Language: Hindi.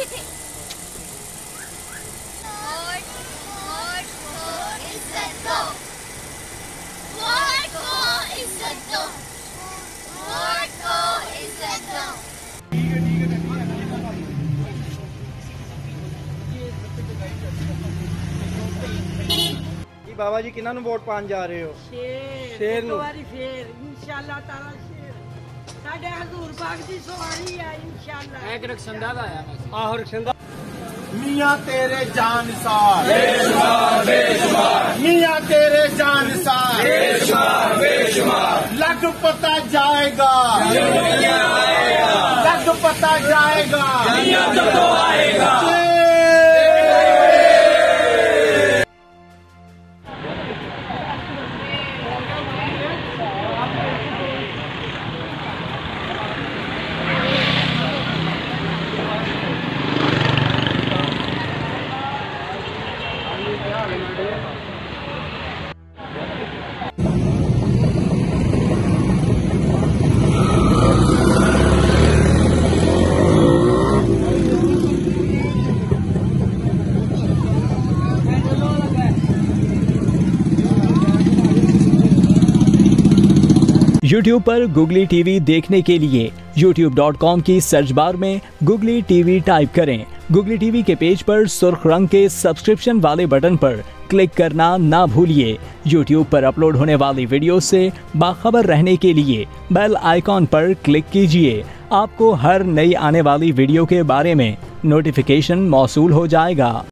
थे। वोट को इज्जत दो, वोट को इज्जत दो, वोट को इज्जत दो। बाबा जी किन्हां नूं वोट पाण जा रहे हो? शेर नूं। शेर इंशाअल्लाह ताला शेर साडे हजूर पाक दी सवारी है इंशाअल्लाह। एक रखसंदा दा आया आहो रखसंदा। मियां तेरे जानसार बेशुमार बेशुमार, मियां तेरे जानसार बेशुमार बेशुमार, लग पता जाएगा लग पता जाएगा जब तो आएगा। YouTube पर गुगली टीवी देखने के लिए youtube.com की सर्च बार में गुगली टीवी टाइप करें। गुगली टीवी के पेज पर सुर्ख रंग के सब्सक्रिप्शन वाले बटन पर क्लिक करना ना भूलिए। YouTube पर अपलोड होने वाली वीडियो से बाखबर रहने के लिए बेल आइकॉन पर क्लिक कीजिए। आपको हर नई आने वाली वीडियो के बारे में नोटिफिकेशन मौसूल हो जाएगा।